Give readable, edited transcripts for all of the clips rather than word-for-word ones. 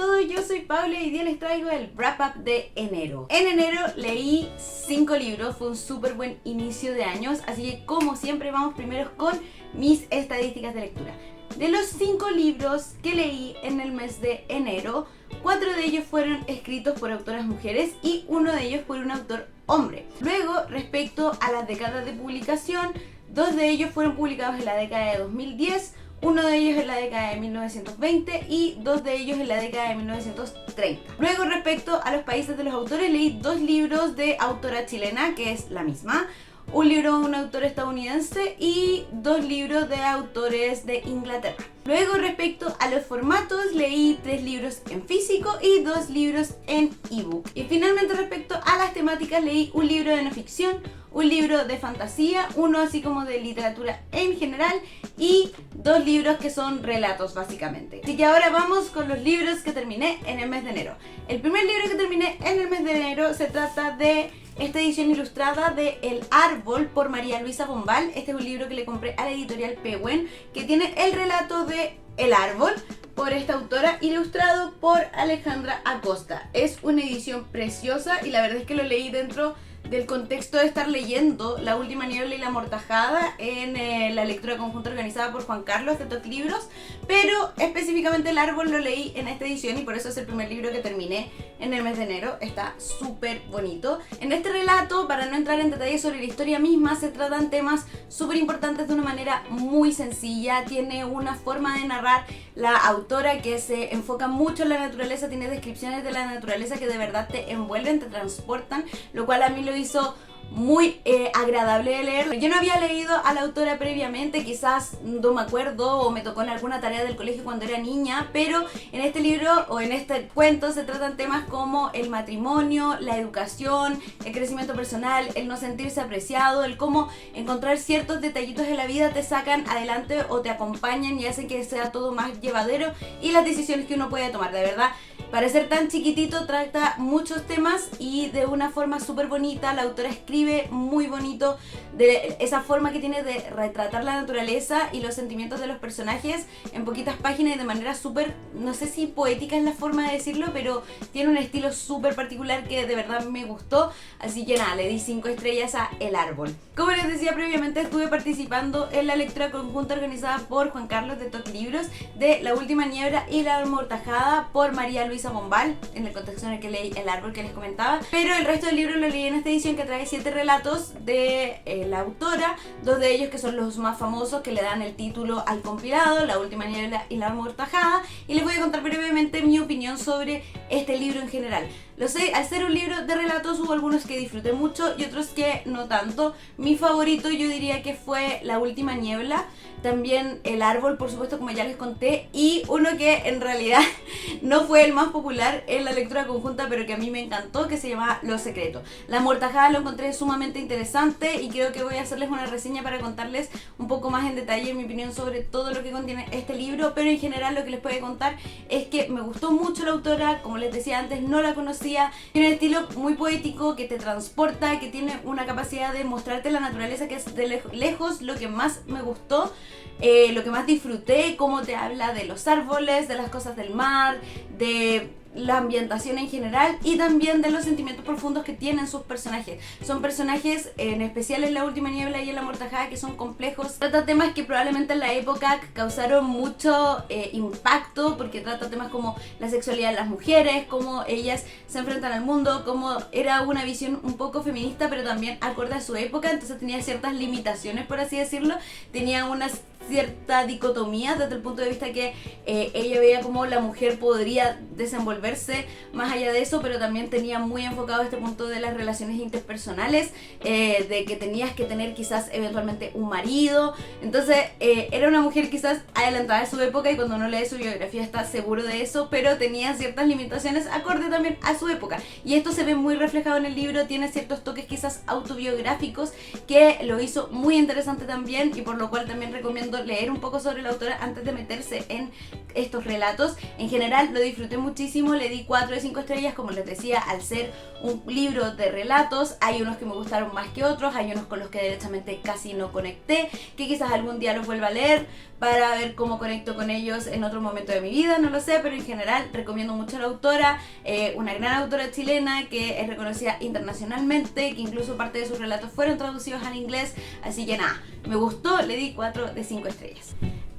todos, yo soy Paula y hoy día les traigo el wrap up de enero. En enero leí 5 libros, fue un súper buen inicio de años, así que como siempre vamos primero con mis estadísticas de lectura. De los 5 libros que leí en el mes de enero, 4 de ellos fueron escritos por autoras mujeres y uno de ellos por un autor hombre. Luego, respecto a las décadas de publicación, 2 de ellos fueron publicados en la década de 2010, uno de ellos en la década de 1920 y 2 de ellos en la década de 1930. Luego, respecto a los países de los autores, leí 2 libros de autora chilena, que es la misma, un libro de un autor estadounidense y 2 libros de autores de Inglaterra. Luego, respecto a los formatos, leí 3 libros en físico y 2 libros en ebook. Y finalmente, respecto a las temáticas, leí un libro de no ficción, un libro de fantasía, uno así como de literatura en general y 2 libros que son relatos básicamente. Así que ahora vamos con los libros que terminé en el mes de enero. El primer libro que terminé en el mes de enero se trata de esta edición ilustrada de El Árbol por María Luisa Bombal. Este es un libro que le compré a la editorial Pehuen, que tiene el relato de El Árbol por esta autora, ilustrado por Alejandra Acosta. Es una edición preciosa y la verdad es que lo leí dentro del contexto de estar leyendo La Última Niebla y La Amortajada en la lectura conjunta organizada por Juan Carlos de TOC Libros, pero específicamente El Árbol lo leí en esta edición y por eso es el primer libro que terminé en el mes de enero. Está súper bonito. En este relato, para no entrar en detalles sobre la historia misma, se tratan temas súper importantes de una manera muy sencilla. Tiene una forma de narrar la autora que se enfoca mucho en la naturaleza, tiene descripciones de la naturaleza que de verdad te envuelven, te transportan, lo cual a mí lo hizo muy agradable de leer. Yo no había leído a la autora previamente, quizás no me acuerdo o me tocó en alguna tarea del colegio cuando era niña, pero en este libro o en este cuento se tratan temas como el matrimonio, la educación, el crecimiento personal, el no sentirse apreciado, el cómo encontrar ciertos detallitos en la vida te sacan adelante o te acompañan y hacen que sea todo más llevadero, y las decisiones que uno puede tomar. De verdad, para ser tan chiquitito trata muchos temas y de una forma súper bonita. La autora escribe muy bonito de esa forma que tiene de retratar la naturaleza y los sentimientos de los personajes en poquitas páginas y de manera súper, no sé si poética es la forma de decirlo, pero tiene un estilo súper particular que de verdad me gustó. Así que nada, le di 5 estrellas a El Árbol. Como les decía previamente, estuve participando en la lectura conjunta organizada por Juan Carlos de TOC Libros de La Última Niebla y La Amortajada por María Luisa Bombal, en el contexto en el que leí El Árbol que les comentaba, pero el resto del libro lo leí en esta edición que trae 7 relatos de la autora, 2 de ellos que son los más famosos que le dan el título al compilado, La Última Niebla y La Amortajada, y les voy a contar brevemente mi opinión sobre este libro en general. Lo sé, al ser un libro de relatos hubo algunos que disfruté mucho y otros que no tanto. Mi favorito yo diría que fue La Última Niebla, también El Árbol, por supuesto, como ya les conté, y uno que en realidad no fue el más popular en la lectura conjunta, pero que a mí me encantó, que se llama Los Secretos. La Amortajada lo encontré sumamente interesante y creo que voy a hacerles una reseña para contarles un poco más en detalle mi opinión sobre todo lo que contiene este libro, pero en general lo que les puedo contar es que me gustó mucho la autora. Como les decía antes, no la conocía, tiene un estilo muy poético que te transporta, que tiene una capacidad de mostrarte la naturaleza que es de lejos lo que más me gustó. Lo que más disfruté, cómo te habla de los árboles, de las cosas del mar, de la ambientación en general y también de los sentimientos profundos que tienen sus personajes. Son personajes, en especial en La Última Niebla y en La Amortajada, que son complejos. Trata temas que probablemente en la época causaron mucho impacto, porque trata temas como la sexualidad de las mujeres, cómo ellas se enfrentan al mundo, cómo era una visión un poco feminista pero también acorde a su época, entonces tenía ciertas limitaciones, por así decirlo. Tenía unas cierta dicotomía desde el punto de vista que ella veía cómo la mujer podría desenvolverse más allá de eso, pero también tenía muy enfocado este punto de las relaciones interpersonales, de que tenías que tener quizás eventualmente un marido. Entonces era una mujer quizás adelantada a su época, y cuando uno lee su biografía está seguro de eso, pero tenía ciertas limitaciones acorde también a su época, y esto se ve muy reflejado en el libro. Tiene ciertos toques quizás autobiográficos que lo hizo muy interesante también, y por lo cual también recomiendo leer un poco sobre la autora antes de meterse en estos relatos. En general lo disfruté muchísimo mismo le di 4 de 5 estrellas, como les decía, al ser un libro de relatos. Hay unos que me gustaron más que otros, hay unos con los que derechamente casi no conecté, que quizás algún día los vuelva a leer para ver cómo conecto con ellos en otro momento de mi vida, no lo sé, pero en general recomiendo mucho a la autora, una gran autora chilena que es reconocida internacionalmente, que incluso parte de sus relatos fueron traducidos al inglés, así que nada, me gustó, le di 4 de 5 estrellas.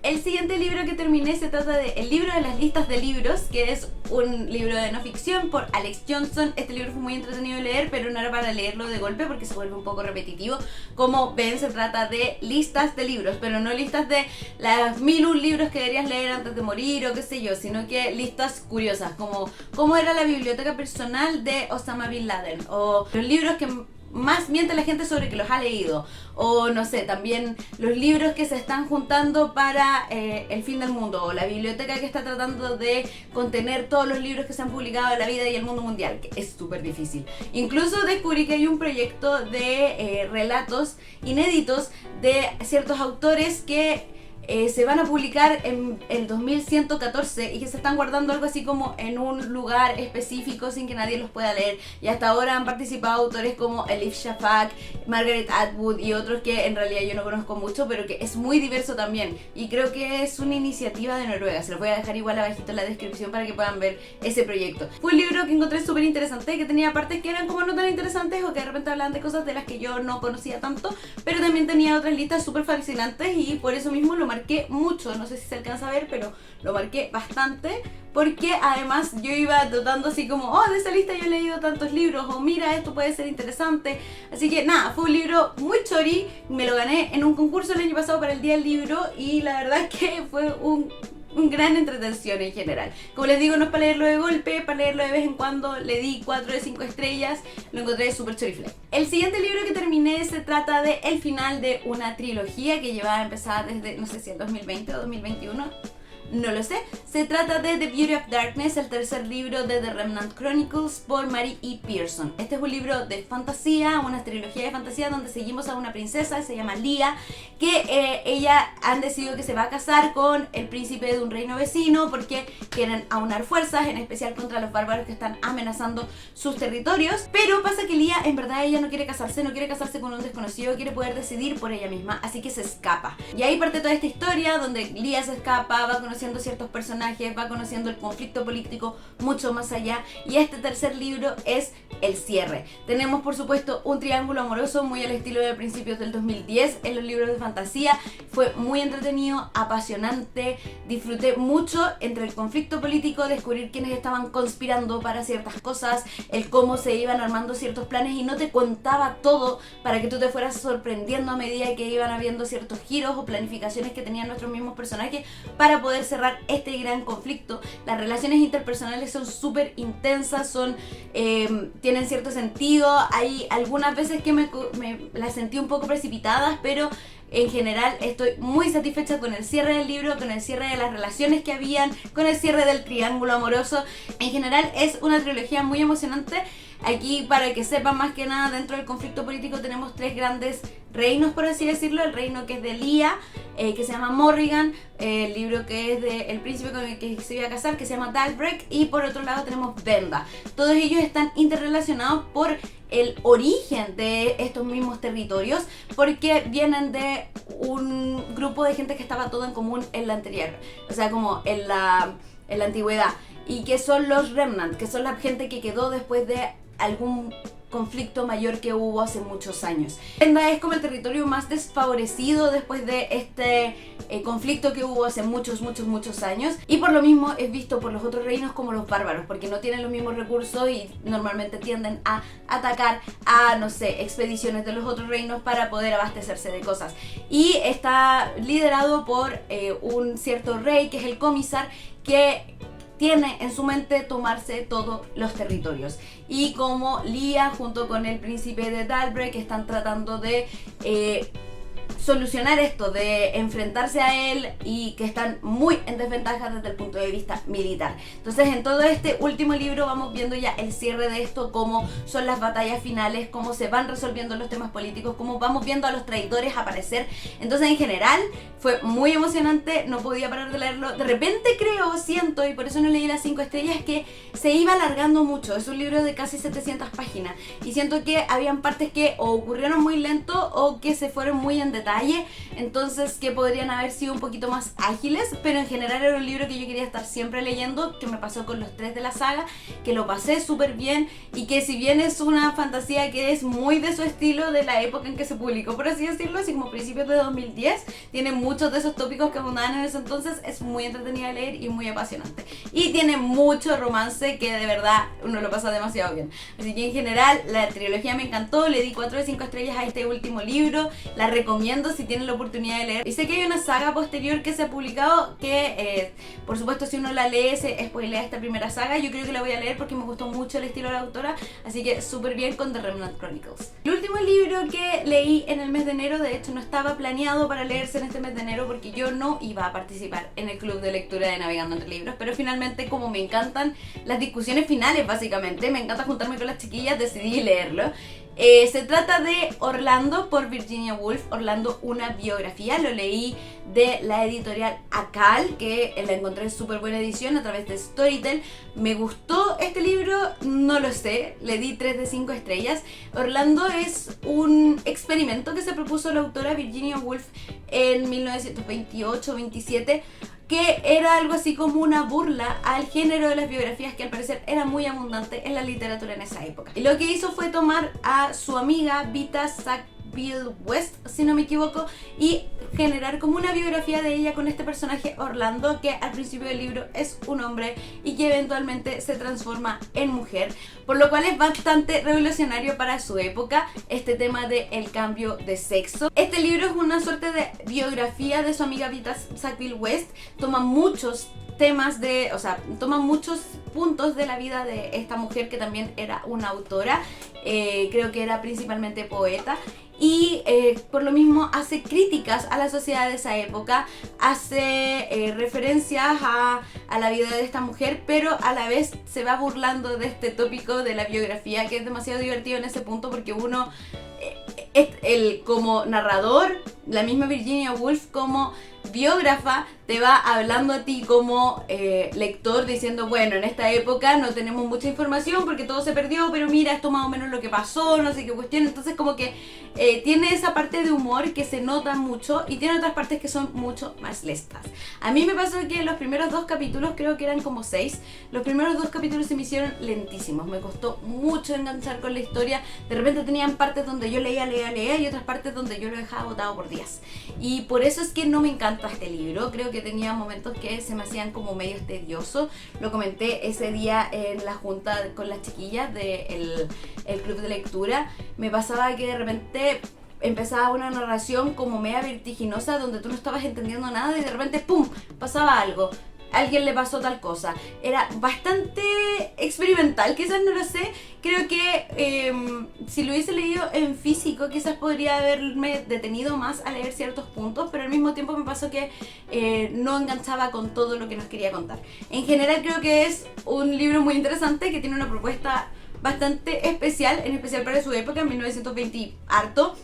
El siguiente libro que terminé se trata de El libro de las listas de libros, que es un libro de no ficción por Alex Johnson. Este libro fue muy entretenido de leer, pero no era para leerlo de golpe porque se vuelve un poco repetitivo. Como ven, se trata de listas de libros, pero no listas de las 1001 libros que deberías leer antes de morir o qué sé yo, sino que listas curiosas, como cómo era la biblioteca personal de Osama Bin Laden, o los libros que más miente la gente sobre que los ha leído, o no sé, también los libros que se están juntando para el fin del mundo, o la biblioteca que está tratando de contener todos los libros que se han publicado en la vida y el mundo mundial, que es súper difícil. Incluso descubrí que hay un proyecto de relatos inéditos de ciertos autores que se van a publicar en el 2114 y que se están guardando algo así como en un lugar específico sin que nadie los pueda leer, y hasta ahora han participado autores como Elif Shafak, Margaret Atwood y otros que en realidad yo no conozco mucho, pero que es muy diverso también, y creo que es una iniciativa de Noruega. Se los voy a dejar igual abajito en la descripción para que puedan ver ese proyecto. Fue un libro que encontré súper interesante, que tenía partes que eran como no tan interesantes o que de repente hablaban de cosas de las que yo no conocía tanto, pero también tenía otras listas súper fascinantes y por eso mismo lo marqué mucho. No sé si se alcanza a ver, pero lo marqué bastante, porque además yo iba tratando así como, oh, de esa lista yo he leído tantos libros, o mira, esto puede ser interesante. Así que nada, fue un libro muy chori, me lo gané en un concurso el año pasado para el Día del Libro y la verdad es que fue un gran entretención en general. Como les digo, no es para leerlo de golpe, para leerlo de vez en cuando. Le di 4 de 5 estrellas, lo encontré súper chorifle. El siguiente libro que terminé se trata de el final de una trilogía que llevaba empezada desde, no sé si el 2020 o 2021, no lo sé. Se trata de The Beauty of Darkness, el tercer libro de The Remnant Chronicles por Mary E. Pearson. Este es un libro de fantasía, una trilogía de fantasía donde seguimos a una princesa, se llama Leah, que ella han decidido que se va a casar con el príncipe de un reino vecino porque quieren aunar fuerzas, en especial contra los bárbaros que están amenazando sus territorios. Pero pasa que Leah, en verdad, ella no quiere casarse con un desconocido, quiere poder decidir por ella misma, así que se escapa. Y ahí parte toda esta historia donde Leah se escapa, va conociendo ciertos personajes, va conociendo el conflicto político mucho más allá, y este tercer libro es el cierre. Tenemos por supuesto un triángulo amoroso muy al estilo de principios del 2010 en los libros de fantasía. Fue muy entretenido, apasionante, disfruté mucho entre el conflicto político, descubrir quiénes estaban conspirando para ciertas cosas, el cómo se iban armando ciertos planes y no te contaba todo para que tú te fueras sorprendiendo a medida que iban habiendo ciertos giros o planificaciones que tenían nuestros mismos personajes para poder cerrar este gran conflicto. Las relaciones interpersonales son súper intensas, tienen cierto sentido. Hay algunas veces que me las sentí un poco precipitadas, pero en general estoy muy satisfecha con el cierre del libro, con el cierre de las relaciones que habían, con el cierre del triángulo amoroso. En general es una trilogía muy emocionante. Aquí, para que sepan, más que nada, dentro del conflicto político tenemos 3 grandes reinos, por así decirlo. El reino que es de Leah, que se llama Morrigan, el libro que es de el príncipe con el que se iba a casar, que se llama Dalbreak, y por otro lado tenemos Venda. Todos ellos están interrelacionados por el origen de estos mismos territorios, porque vienen de un grupo de gente que estaba todo en común en la anterior, o sea, como en la antigüedad, y que son los Remnant, que son la gente que quedó después de algún conflicto mayor que hubo hace muchos años. Venda es como el territorio más desfavorecido después de este conflicto que hubo hace muchos años, y por lo mismo es visto por los otros reinos como los bárbaros, porque no tienen los mismos recursos y normalmente tienden a atacar a, no sé, expediciones de los otros reinos para poder abastecerse de cosas. Y está liderado por un cierto rey que es el Comisar, que tiene en su mente tomarse todos los territorios. Y como Leah junto con el príncipe de Dalbreak están tratando de solucionar esto, de enfrentarse a él y que están muy en desventaja desde el punto de vista militar. Entonces en todo este último libro vamos viendo ya el cierre de esto, cómo son las batallas finales, cómo se van resolviendo los temas políticos, cómo vamos viendo a los traidores aparecer. Entonces en general fue muy emocionante, no podía parar de leerlo. De repente siento, y por eso no leí las 5 estrellas, que se iba alargando mucho. Es un libro de casi 700 páginas y siento que habían partes que o ocurrieron muy lento o que se fueron muy en detalle, entonces que podrían haber sido un poquito más ágiles, pero en general era un libro que yo quería estar siempre leyendo, que me pasó con los 3 de la saga, que lo pasé súper bien y que si bien es una fantasía que es muy de su estilo, de la época en que se publicó, por así decirlo, así como principios de 2010, tiene muchos de esos tópicos que abundaban en ese entonces, es muy entretenida de leer y muy apasionante. Y tiene mucho romance que de verdad uno lo pasa demasiado bien. Así que en general la trilogía me encantó, le di 4 de 5 estrellas a este último libro, la recomiendo si tienen la oportunidad de leer. Y sé que hay una saga posterior que se ha publicado que, por supuesto, si uno la lee se spoilea esta primera saga. Yo creo que la voy a leer porque me gustó mucho el estilo de la autora, así que súper bien con The Remnant Chronicles. El último libro que leí en el mes de enero, de hecho no estaba planeado para leerse en este mes de enero porque yo no iba a participar en el club de lectura de Navegando entre Libros, pero finalmente, como me encantan las discusiones finales, básicamente me encanta juntarme con las chiquillas, decidí leerlo. Se trata de Orlando por Virginia Woolf. Orlando, una biografía. Lo leí de la editorial Akal, que la encontré en súper buena edición a través de Storytel. Me gustó este libro, no lo sé, le di 3 de 5 estrellas. Orlando es un experimento que se propuso la autora Virginia Woolf en 1928-27, que era algo así como una burla al género de las biografías que al parecer era muy abundante en la literatura en esa época. Y lo que hizo fue tomar a su amiga Vita Sackville West, si no me equivoco, y generar como una biografía de ella con este personaje Orlando, que al principio del libro es un hombre y que eventualmente se transforma en mujer, por lo cual es bastante revolucionario para su época este tema del cambio de sexo. Este libro es una suerte de biografía de su amiga Vita Sackville West, toma muchos temas toma muchos puntos de la vida de esta mujer que también era una autora, creo que era principalmente poeta, y por lo mismo hace críticas a la sociedad de esa época, hace referencias a la vida de esta mujer, pero a la vez se va burlando de este tópico de la biografía, que es demasiado divertido en ese punto porque uno, como narrador, la misma Virginia Woolf como biógrafa te va hablando a ti como lector, diciendo, bueno, en esta época no tenemos mucha información porque todo se perdió, pero mira, esto más o menos lo que pasó, no sé qué cuestión. Entonces como que tiene esa parte de humor que se nota mucho y tiene otras partes que son mucho más lestas. A mí me pasó que los primeros 2 capítulos, creo que eran como 6, los primeros 2 capítulos se me hicieron lentísimos, me costó mucho enganchar con la historia. De repente tenían partes donde yo leía y otras partes donde yo lo dejaba botado por días, y por eso es que no me encanta este libro. Creo que tenía momentos que se me hacían como medio tediosos. Lo comenté ese día en la junta con las chiquillas del club de lectura. Me pasaba que de repente empezaba una narración como media vertiginosa donde tú no estabas entendiendo nada y de repente ¡pum!, pasaba algo. Alguien le pasó tal cosa. Era bastante experimental, quizás, no lo sé. Creo que si lo hubiese leído en físico quizás podría haberme detenido más a leer ciertos puntos, pero al mismo tiempo me pasó que no enganchaba con todo lo que nos quería contar. En general creo que es un libro muy interesante, que tiene una propuesta bastante especial, en especial para su época, en 1920 y harto.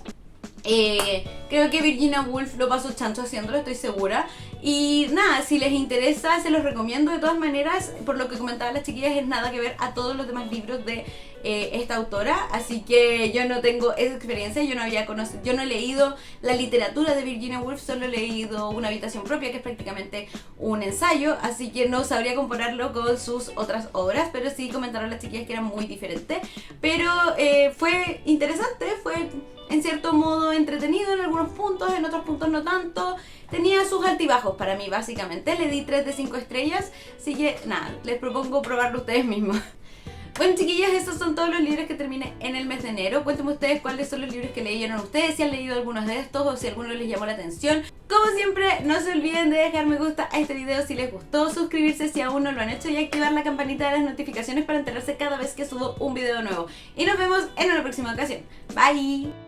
Creo que Virginia Woolf lo pasó chancho haciéndolo, estoy segura. Y nada, si les interesa se los recomiendo. De todas maneras, por lo que comentaban las chiquillas, es nada que ver a todos los demás libros de esta autora, así que yo no tengo esa experiencia. Yo no he leído la literatura de Virginia Woolf, solo he leído Una habitación propia, que es prácticamente un ensayo, así que no sabría compararlo con sus otras obras, pero sí comentaron las chiquillas que era muy diferente. Pero fue interesante, fue en cierto modo entretenido en algunos puntos, en otros puntos no tanto. Tenía sus altibajos para mí, básicamente. Le di 3 de 5 estrellas, así que nada, les propongo probarlo ustedes mismos. Bueno, chiquillas, esos son todos los libros que terminé en el mes de enero. Cuéntenme ustedes cuáles son los libros que leyeron ustedes, si han leído algunos de estos o si alguno les llamó la atención. Como siempre, no se olviden de dejar me gusta a este video si les gustó, suscribirse si aún no lo han hecho y activar la campanita de las notificaciones para enterarse cada vez que subo un video nuevo. Y nos vemos en una próxima ocasión. Bye.